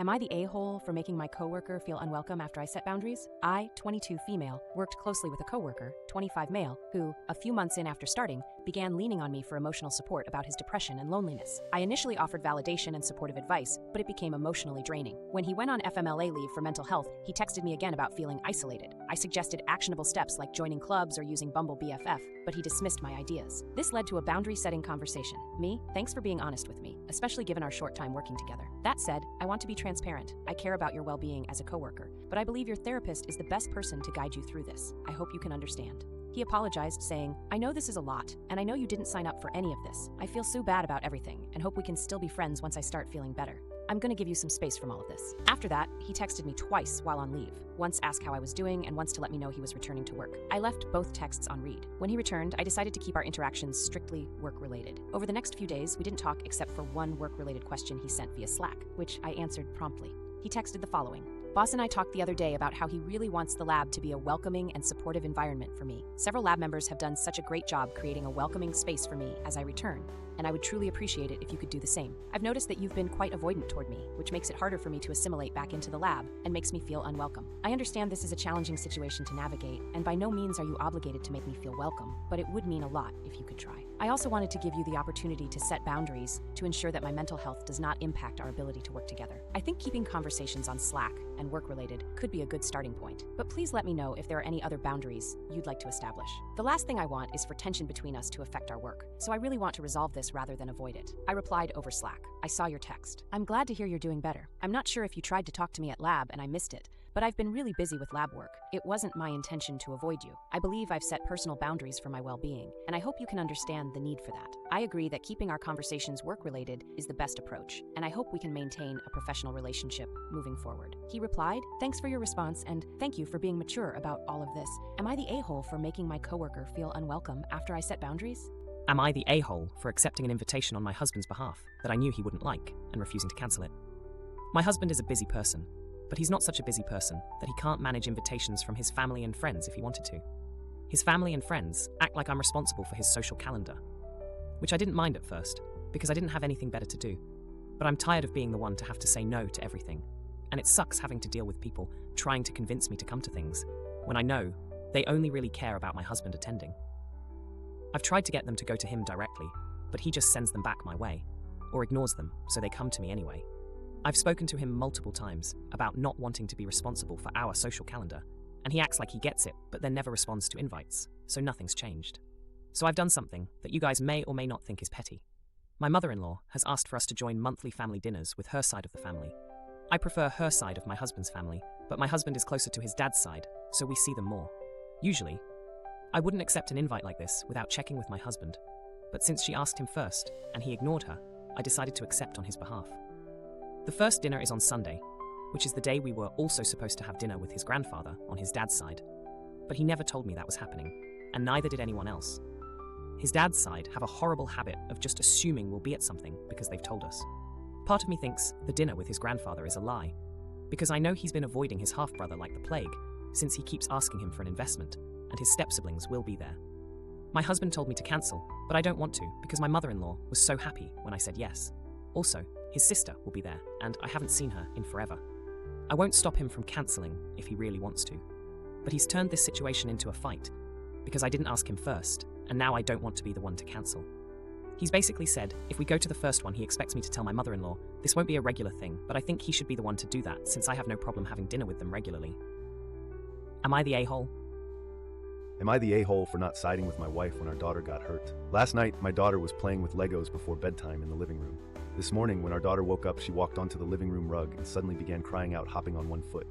Am I the a-hole for making my coworker feel unwelcome after I set boundaries? I, 22 female, worked closely with a coworker, 25 male, who, a few months in after starting, began leaning on me for emotional support about his depression and loneliness. I initially offered validation and supportive advice, but it became emotionally draining. When he went on FMLA leave for mental health, he texted me again about feeling isolated. I suggested actionable steps like joining clubs or using Bumble BFF, but he dismissed my ideas. This led to a boundary-setting conversation. Me, thanks for being honest with me, especially given our short time working together. That said, I want to be transparent. I care about your well-being as a coworker, but I believe your therapist is the best person to guide you through this. I hope you can understand. He apologized, saying, I know this is a lot, and I know you didn't sign up for any of this. I feel so bad about everything, and hope we can still be friends once I start feeling better. I'm gonna give you some space from all of this. After that, he texted me twice while on leave. Once asked how I was doing, and once to let me know he was returning to work. I left both texts on read. When he returned, I decided to keep our interactions strictly work-related. Over the next few days, we didn't talk except for one work-related question he sent via Slack, which I answered promptly. He texted the following. Boss and I talked the other day about how he really wants the lab to be a welcoming and supportive environment for me. Several lab members have done such a great job creating a welcoming space for me as I return, and I would truly appreciate it if you could do the same. I've noticed that you've been quite avoidant toward me, which makes it harder for me to assimilate back into the lab and makes me feel unwelcome. I understand this is a challenging situation to navigate, and by no means are you obligated to make me feel welcome, but it would mean a lot if you could try. I also wanted to give you the opportunity to set boundaries to ensure that my mental health does not impact our ability to work together. I think keeping conversations on Slack and work-related could be a good starting point, but please let me know if there are any other boundaries you'd like to establish. The last thing I want is for tension between us to affect our work, so I really want to resolve this rather than avoid it. I replied over Slack. I saw your text. I'm glad to hear you're doing better. I'm not sure if you tried to talk to me at lab and I missed it, but I've been really busy with lab work. It wasn't my intention to avoid you. I believe I've set personal boundaries for my well-being, and I hope you can understand the need for that. I agree that keeping our conversations work-related is the best approach, and I hope we can maintain a professional relationship moving forward. He replied, thanks for your response, and thank you for being mature about all of this. Am I the a-hole for making my coworker feel unwelcome after I set boundaries? Am I the a-hole for accepting an invitation on my husband's behalf that I knew he wouldn't like and refusing to cancel it? My husband is a busy person, but he's not such a busy person that he can't manage invitations from his family and friends if he wanted to. His family and friends act like I'm responsible for his social calendar, which I didn't mind at first because I didn't have anything better to do. But I'm tired of being the one to have to say no to everything, and it sucks having to deal with people trying to convince me to come to things when I know they only really care about my husband attending. I've tried to get them to go to him directly, but he just sends them back my way, or ignores them so they come to me anyway. I've spoken to him multiple times about not wanting to be responsible for our social calendar, and he acts like he gets it, but then never responds to invites, so nothing's changed. So I've done something that you guys may or may not think is petty. My mother-in-law has asked for us to join monthly family dinners with her side of the family. I prefer her side of my husband's family, but my husband is closer to his dad's side, so we see them more. Usually, I wouldn't accept an invite like this without checking with my husband, but since she asked him first, and he ignored her, I decided to accept on his behalf. The first dinner is on Sunday, which is the day we were also supposed to have dinner with his grandfather on his dad's side, but he never told me that was happening, and neither did anyone else. His dad's side have a horrible habit of just assuming we'll be at something because they've told us. Part of me thinks the dinner with his grandfather is a lie, because I know he's been avoiding his half-brother like the plague, since he keeps asking him for an investment, and his step-siblings will be there. My husband told me to cancel, but I don't want to because my mother-in-law was so happy when I said yes. Also, his sister will be there, and I haven't seen her in forever. I won't stop him from cancelling if he really wants to. But he's turned this situation into a fight, because I didn't ask him first, and now I don't want to be the one to cancel. He's basically said, if we go to the first one, he expects me to tell my mother-in-law. This won't be a regular thing, but I think he should be the one to do that, since I have no problem having dinner with them regularly. Am I the a-hole? Am I the a-hole for not siding with my wife when our daughter got hurt? Last night, my daughter was playing with Legos before bedtime in the living room. This morning, when our daughter woke up, she walked onto the living room rug and suddenly began crying out, hopping on one foot.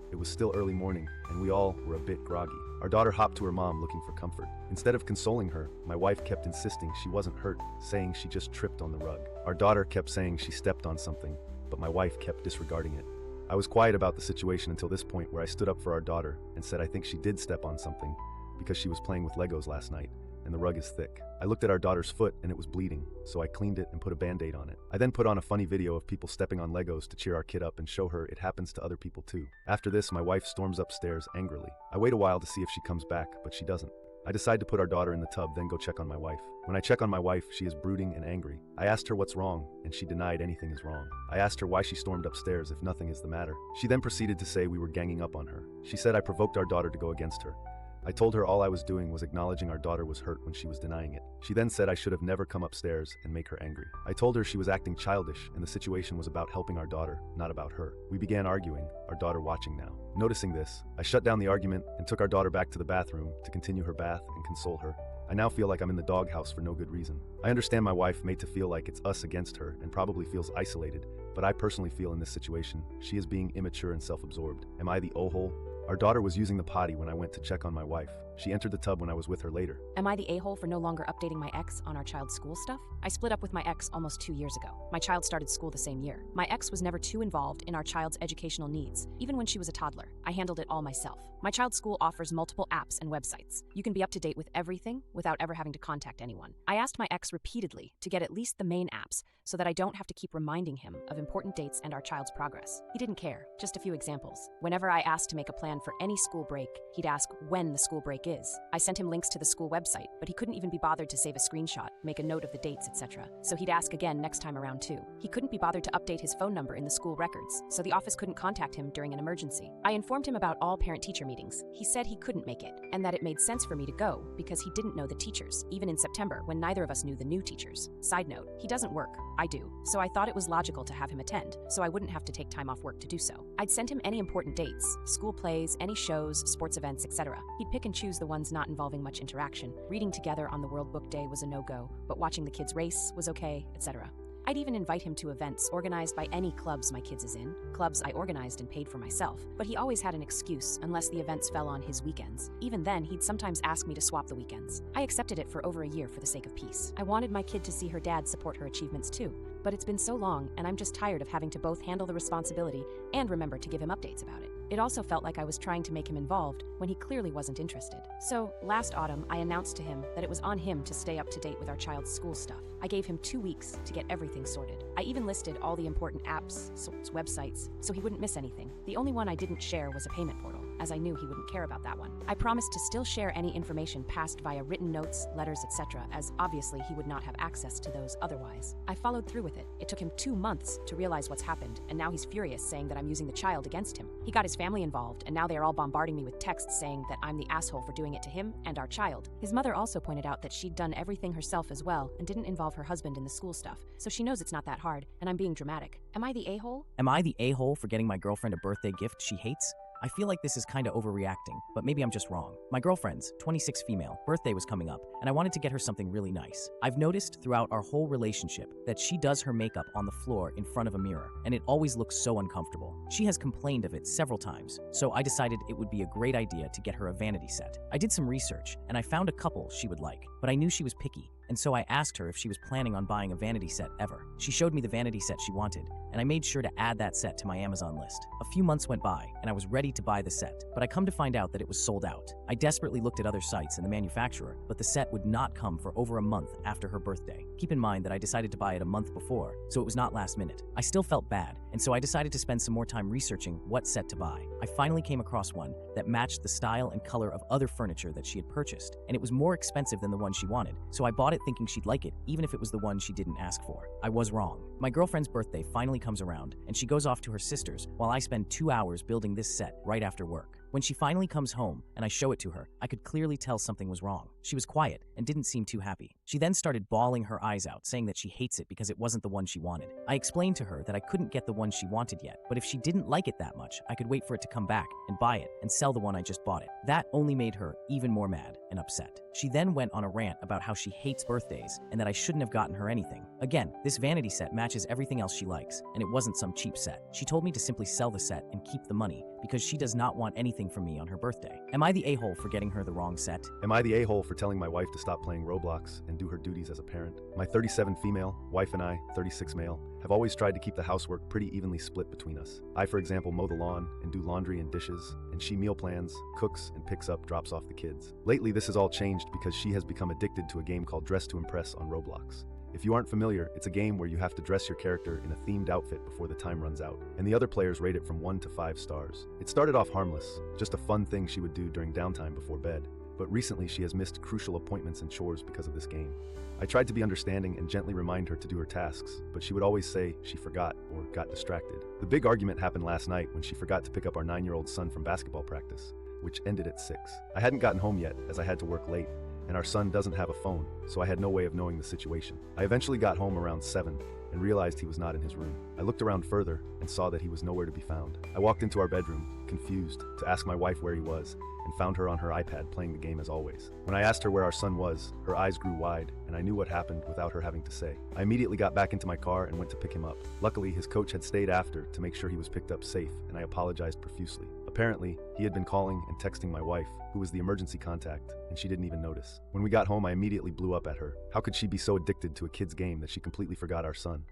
It was still early morning, and we all were a bit groggy. Our daughter hopped to her mom looking for comfort. Instead of consoling her, my wife kept insisting she wasn't hurt, saying she just tripped on the rug. Our daughter kept saying she stepped on something, but my wife kept disregarding it. I was quiet about the situation until this point where I stood up for our daughter and said I think she did step on something because she was playing with Legos last night, and the rug is thick. I looked at our daughter's foot and it was bleeding, so I cleaned it and put a band-aid on it. I then put on a funny video of people stepping on Legos to cheer our kid up and show her it happens to other people too. After this, my wife storms upstairs angrily. I wait a while to see if she comes back, but she doesn't. I decide to put our daughter in the tub, then go check on my wife. When I check on my wife, she is brooding and angry. I asked her what's wrong, and she denied anything is wrong. I asked her why she stormed upstairs if nothing is the matter. She then proceeded to say we were ganging up on her. She said I provoked our daughter to go against her. I told her all I was doing was acknowledging our daughter was hurt when she was denying it. She then said I should have never come upstairs and make her angry. I told her she was acting childish and the situation was about helping our daughter, not about her. We began arguing, our daughter watching now. Noticing this, I shut down the argument and took our daughter back to the bathroom to continue her bath and console her. I now feel like I'm in the doghouse for no good reason. I understand my wife made to feel like it's us against her and probably feels isolated, but I personally feel in this situation, she is being immature and self-absorbed. Am I the o-hole? Our daughter was using the potty when I went to check on my wife. She entered the tub when I was with her later. Am I the a-hole for no longer updating my ex on our child's school stuff? I split up with my ex almost 2 years ago. My child started school the same year. My ex was never too involved in our child's educational needs, even when she was a toddler. I handled it all myself. My child's school offers multiple apps and websites. You can be up to date with everything without ever having to contact anyone. I asked my ex repeatedly to get at least the main apps so that I don't have to keep reminding him of important dates and our child's progress. He didn't care. Just a few examples. Whenever I asked to make a plan for any school break, he'd ask when the school break is. I sent him links to the school website, but he couldn't even be bothered to save a screenshot, make a note of the dates, etc. So he'd ask again next time around too. He couldn't be bothered to update his phone number in the school records, so the office couldn't contact him during an emergency. I informed him about all parent-teacher meetings. He said he couldn't make it, and that it made sense for me to go because he didn't know the teachers, even in September when neither of us knew the new teachers. Side note, he doesn't work. I do. So I thought it was logical to have him attend, so I wouldn't have to take time off work to do so. I'd send him any important dates, school plays, any shows, sports events, etc. He'd pick and choose the ones not involving much interaction. Reading together on the World Book Day was a no-go, but watching the kids race was okay, etc. I'd even invite him to events organized by any clubs my kids is in, clubs I organized and paid for myself, but he always had an excuse unless the events fell on his weekends. Even then, he'd sometimes ask me to swap the weekends. I accepted it for over a year for the sake of peace. I wanted my kid to see her dad support her achievements too, but it's been so long and I'm just tired of having to both handle the responsibility and remember to give him updates about it. It also felt like I was trying to make him involved when he clearly wasn't interested. So, last autumn, I announced to him that it was on him to stay up to date with our child's school stuff. I gave him 2 weeks to get everything sorted. I even listed all the important apps, websites, so he wouldn't miss anything. The only one I didn't share was a payment portal, as I knew he wouldn't care about that one. I promised to still share any information passed via written notes, letters, etc., as obviously he would not have access to those otherwise. I followed through with it. It took him 2 months to realize what's happened, and now he's furious, saying that I'm using the child against him. He got his family involved, and now they are all bombarding me with texts saying that I'm the asshole for doing it to him and our child. His mother also pointed out that she'd done everything herself as well and didn't involve her husband in the school stuff, so she knows it's not that hard, and I'm being dramatic. Am I the a-hole? Am I the a-hole for getting my girlfriend a birthday gift she hates? I feel like this is kinda overreacting, but maybe I'm just wrong. My girlfriend's, 26 female, birthday was coming up, and I wanted to get her something really nice. I've noticed throughout our whole relationship that she does her makeup on the floor in front of a mirror, and it always looks so uncomfortable. She has complained of it several times, so I decided it would be a great idea to get her a vanity set. I did some research, and I found a couple she would like, but I knew she was picky, and so I asked her if she was planning on buying a vanity set ever. She showed me the vanity set she wanted, and I made sure to add that set to my Amazon list. A few months went by, and I was ready to buy the set, but I come to find out that it was sold out. I desperately looked at other sites and the manufacturer, but the set would not come for over a month after her birthday. Keep in mind that I decided to buy it a month before, so it was not last minute. I still felt bad, and so I decided to spend some more time researching what set to buy. I finally came across one that matched the style and color of other furniture that she had purchased, and it was more expensive than the one she wanted, so I bought it thinking she'd like it, even if it was the one she didn't ask for. I was wrong. My girlfriend's birthday finally comes around, and she goes off to her sister's while I spend 2 hours building this set right after work. When she finally comes home and I show it to her, I could clearly tell something was wrong. She was quiet and didn't seem too happy. She then started bawling her eyes out, saying that she hates it because it wasn't the one she wanted. I explained to her that I couldn't get the one she wanted yet, but if she didn't like it that much, I could wait for it to come back and buy it and sell the one I just bought it. That only made her even more mad and upset. She then went on a rant about how she hates birthdays and that I shouldn't have gotten her anything. Again, this vanity set matches everything else she likes, and it wasn't some cheap set. She told me to simply sell the set and keep the money because she does not want anything from me on her birthday. Am I the a-hole for getting her the wrong set? Am I the a-hole for telling my wife to stop playing Roblox and do her duties as a parent? My 37 female wife and I, 36 male, have always tried to keep the housework pretty evenly split between us. I, for example, mow the lawn and do laundry and dishes, and she meal plans, cooks, and picks up, drops off the kids. Lately, this has all changed because she has become addicted to a game called Dress to Impress on Roblox. If you aren't familiar, it's a game where you have to dress your character in a themed outfit before the time runs out, and the other players rate it from 1 to 5 stars. It started off harmless, just a fun thing she would do during downtime before bed. but recently she has missed crucial appointments and chores because of this game. I tried to be understanding and gently remind her to do her tasks, but she would always say she forgot or got distracted. The big argument happened last night when she forgot to pick up our 9-year-old son from basketball practice, which ended at 6. I hadn't gotten home yet as I had to work late, and our son doesn't have a phone, so I had no way of knowing the situation. I eventually got home around 7 and realized he was not in his room. I looked around further and saw that he was nowhere to be found. I walked into our bedroom, confused, to ask my wife where he was, and found her on her iPad playing the game as always. When I asked her where our son was, her eyes grew wide, and I knew what happened without her having to say. I immediately got back into my car and went to pick him up. Luckily, his coach had stayed after to make sure he was picked up safe, and I apologized profusely. Apparently, he had been calling and texting my wife, who was the emergency contact, and she didn't even notice. When we got home, I immediately blew up at her. How could she be so addicted to a kid's game that she completely forgot our son?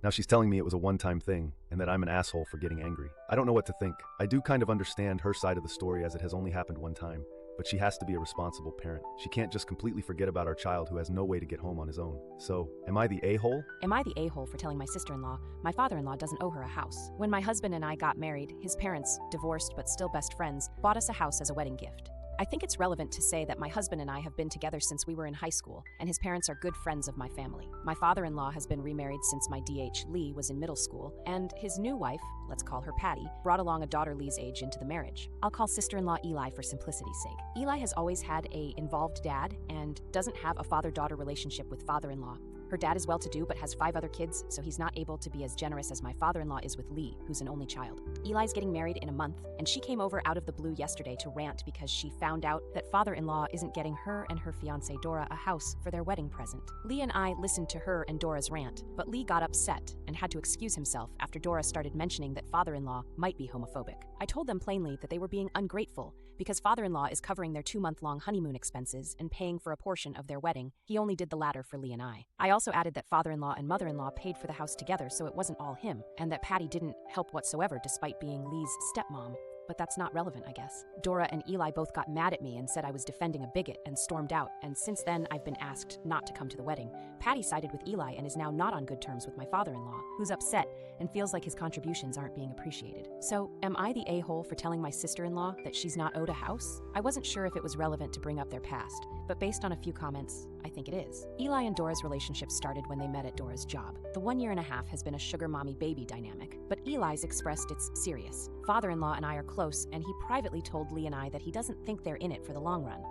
Now she's telling me it was a one-time thing and that I'm an asshole for getting angry. I don't know what to think. I do kind of understand her side of the story as it has only happened one time, but she has to be a responsible parent. She can't just completely forget about our child who has no way to get home on his own. So, am I the a-hole? Am I the a-hole for telling my sister-in-law my father-in-law doesn't owe her a house? When my husband and I got married, his parents, divorced but still best friends, bought us a house as a wedding gift. I think it's relevant to say that my husband and I have been together since we were in high school, and his parents are good friends of my family. My father-in-law has been remarried since my DH Lee was in middle school, and his new wife, let's call her Patty, brought along a daughter Lee's age into the marriage. I'll call sister-in-law Eli for simplicity's sake. Eli has always had an involved dad and doesn't have a father-daughter relationship with father-in-law. Her dad is well-to-do but has 5 other kids, so he's not able to be as generous as my father-in-law is with Lee, who's an only child. Eli's getting married in a month, and she came over out of the blue yesterday to rant because she found out that father-in-law isn't getting her and her fiancée Dora a house for their wedding present. Lee and I listened to her and Dora's rant, but Lee got upset and had to excuse himself after Dora started mentioning that father-in-law might be homophobic. I told them plainly that they were being ungrateful because father-in-law is covering their 2-month-long honeymoon expenses and paying for a portion of their wedding. He only did the latter for Lee and I. I also added that father-in-law and mother-in-law paid for the house together, so it wasn't all him, and that Patty didn't help whatsoever despite being Lee's stepmom. But that's not relevant, I guess. Dora and Eli both got mad at me and said I was defending a bigot and stormed out, and since then I've been asked not to come to the wedding. Patty sided with Eli and is now not on good terms with my father-in-law, who's upset and feels like his contributions aren't being appreciated. So, am I the a-hole for telling my sister-in-law that she's not owed a house? I wasn't sure if it was relevant to bring up their past, but based on a few comments, I think it is. Eli and Dora's relationship started when they met at Dora's job. The 1.5 years has been a sugar mommy-baby dynamic, but Eli's expressed it's serious. Father-in-law and I are close, and he privately told Lee and I that he doesn't think they're in it for the long run.